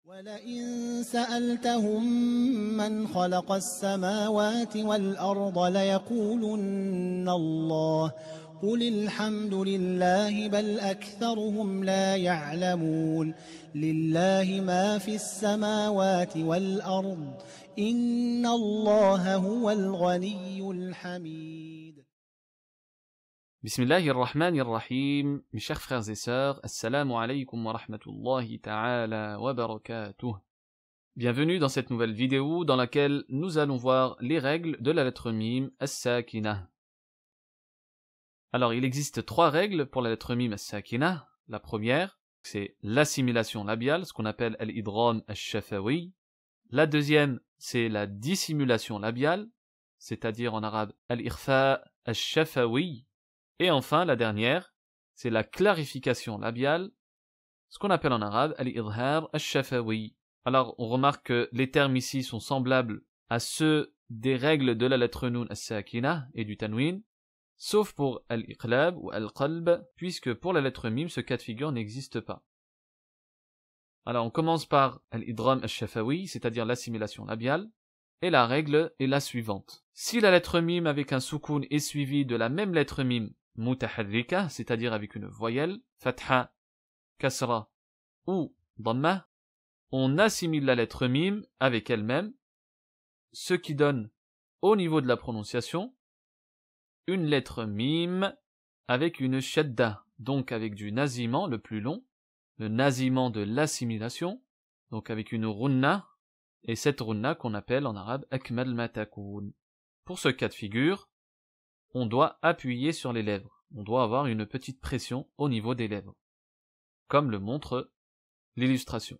ولئن سألتهم من خلق السماوات والأرض ليقولن الله قل الحمد لله بل أكثرهم لا يعلمون لله ما في السماوات والأرض إن الله هو الغني الحميد. Bismillahirrahmanirrahim, mes chers frères et sœurs, assalamu alaikum wa rahmatullahi ta'ala wa barakatuh. Bienvenue dans cette nouvelle vidéo dans laquelle nous allons voir les règles de la lettre mim as-sakina. Alors il existe trois règles pour la lettre mim as-sakina. La première, c'est l'assimilation labiale, ce qu'on appelle al-idgham ash-shafawi. La deuxième, c'est la dissimulation labiale, c'est-à-dire en arabe al-ikhfa ash-shafawi. Et enfin, la dernière, c'est la clarification labiale, ce qu'on appelle en arabe al-idhar ash-shafawi. Alors, on remarque que les termes ici sont semblables à ceux des règles de la lettre nun as-sakina et du tanwin, sauf pour al-iqlab ou al-qalb, puisque pour la lettre mim, ce cas de figure n'existe pas. Alors, on commence par al-idgham ash-shafawi, c'est-à-dire l'assimilation labiale, et la règle est la suivante. Si la lettre mim avec un soukoun est suivie de la même lettre mim mutaharrika, c'est-à-dire avec une voyelle, fatha, kasra ou dhamma, on assimile la lettre mim avec elle-même, ce qui donne, au niveau de la prononciation, une lettre mim avec une shadda, donc avec du nasimant le plus long, le nasimant de l'assimilation, donc avec une runna, et cette runna qu'on appelle en arabe akmal ma takoun. Pour ce cas de figure, on doit appuyer sur les lèvres. On doit avoir une petite pression au niveau des lèvres, comme le montre l'illustration.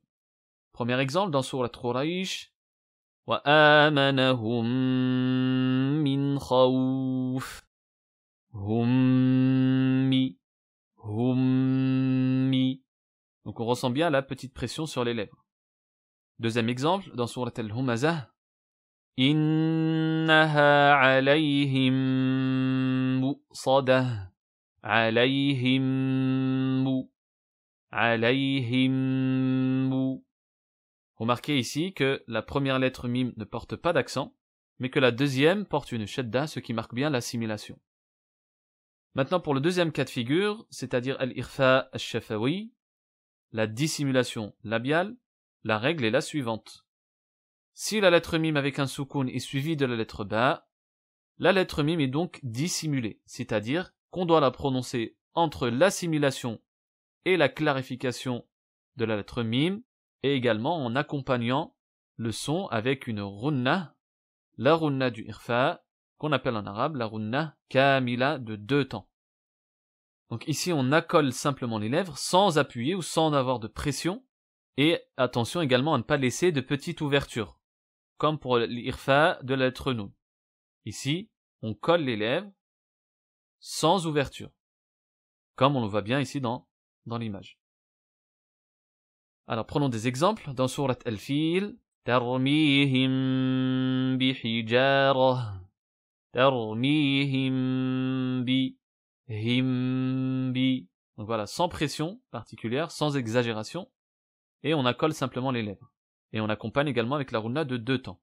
Premier exemple dans Sourate Quraysh, wa amanahum min khawf, hummi. Donc on ressent bien la petite pression sur les lèvres. Deuxième exemple dans Sourate Al-Humazah, innaha alayhim mu'sadah. Remarquez ici que la première lettre mim ne porte pas d'accent, mais que la deuxième porte une shadda, ce qui marque bien l'assimilation. Maintenant pour le deuxième cas de figure, c'est-à-dire al-ikhfa ash-shafawi, la dissimulation labiale, la règle est la suivante. Si la lettre mim avec un soukoun est suivie de la lettre ba, la lettre mim est donc dissimulée, c'est-à-dire qu'on doit la prononcer entre l'assimilation et la clarification de la lettre mim, et également en accompagnant le son avec une runna, la runna du irfa, qu'on appelle en arabe la runna kamila de 2 temps. Donc ici on accole simplement les lèvres sans appuyer ou sans avoir de pression, et attention également à ne pas laisser de petites ouvertures, comme pour l'irfa de la lettre nun. Ici, on colle les lèvres sans ouverture, comme on le voit bien ici dans l'image. Alors prenons des exemples dans Sourate Al-Fil, tarmihim bihijarah, tarmihim bi. Donc voilà, sans pression particulière, sans exagération, et on accole simplement les lèvres. Et on accompagne également avec la runna de 2 temps.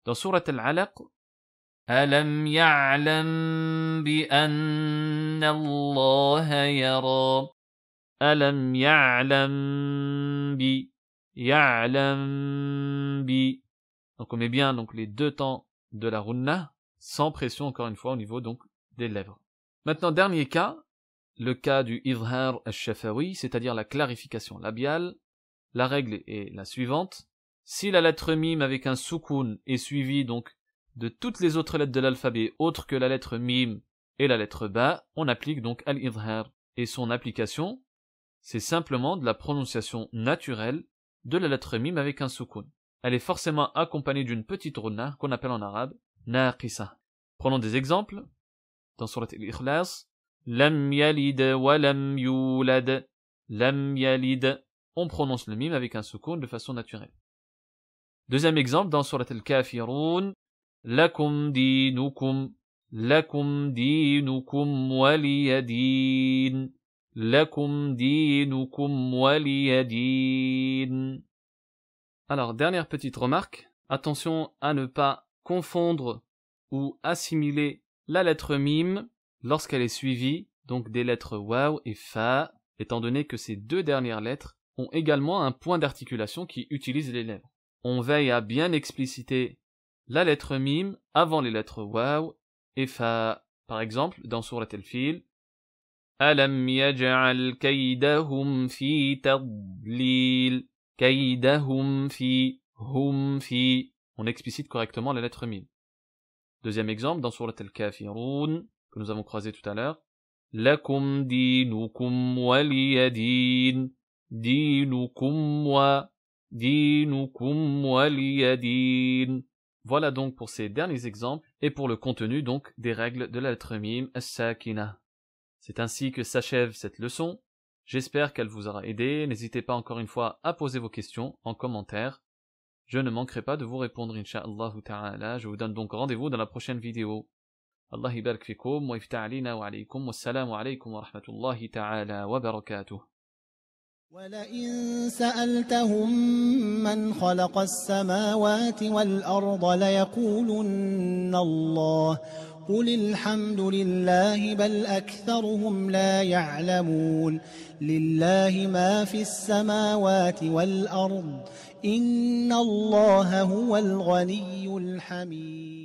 Dans Sourate Al-Alaq, alam ya'lam bi anna Allah yara. Alam ya'lam bi. Donc on met bien donc les 2 temps de la runna, sans pression encore une fois au niveau donc des lèvres. Maintenant dernier cas, le cas du idhar ash-shafawi, c'est-à-dire la clarification labiale. La règle est la suivante. Si la lettre mim avec un soukoun est suivie donc de toutes les autres lettres de l'alphabet autres que la lettre mim et la lettre ba, on applique donc al-idhar. Et son application, c'est simplement de la prononciation naturelle de la lettre mim avec un soukoun. Elle est forcément accompagnée d'une petite runna qu'on appelle en arabe naqisa. Prenons des exemples. Dans Surat Al-Ikhlas, lam yalid wa lam yulad. Lam yalid. On prononce le mim avec un soukoun de façon naturelle. Deuxième exemple dans Surat Al-Kafirun, lakum dinukum waliyadin. Lakum dinukum waliyadin. Alors, dernière petite remarque, attention à ne pas confondre ou assimiler la lettre mim lorsqu'elle est suivie donc des lettres waw et fa, étant donné que ces deux dernières lettres ont également un point d'articulation qui utilise les lèvres. On veille à bien expliciter la lettre mim avant les lettres waw et fa. Par exemple, dans Surat al-Fil, Alam yaj'al kaydahum fi tadlil. Kaydahum fi, hum fi. On explicite correctement la lettre mim. Deuxième exemple, dans Surat al-Kafirun, que nous avons croisé tout à l'heure, Lakum dinukum waliyadin. Dinukum waliyadin. Voilà donc pour ces derniers exemples et pour le contenu donc des règles de la lettre mim as-sakina. C'est ainsi que s'achève cette leçon. J'espère qu'elle vous aura aidé. N'hésitez pas encore une fois à poser vos questions en commentaire. Je ne manquerai pas de vous répondre, incha'Allah ta'ala. Je vous donne donc rendez-vous dans la prochaine vidéo. Allah ibarak fikum wa iftah alina wa alaykum. Wassalamu alaykum wa rahmatullahi ta'ala wa barakatuh. ولئن سألتهم من خلق السماوات والأرض ليقولن الله قل الحمد لله بل أكثرهم لا يعلمون لله ما في السماوات والأرض إن الله هو الغني الحميد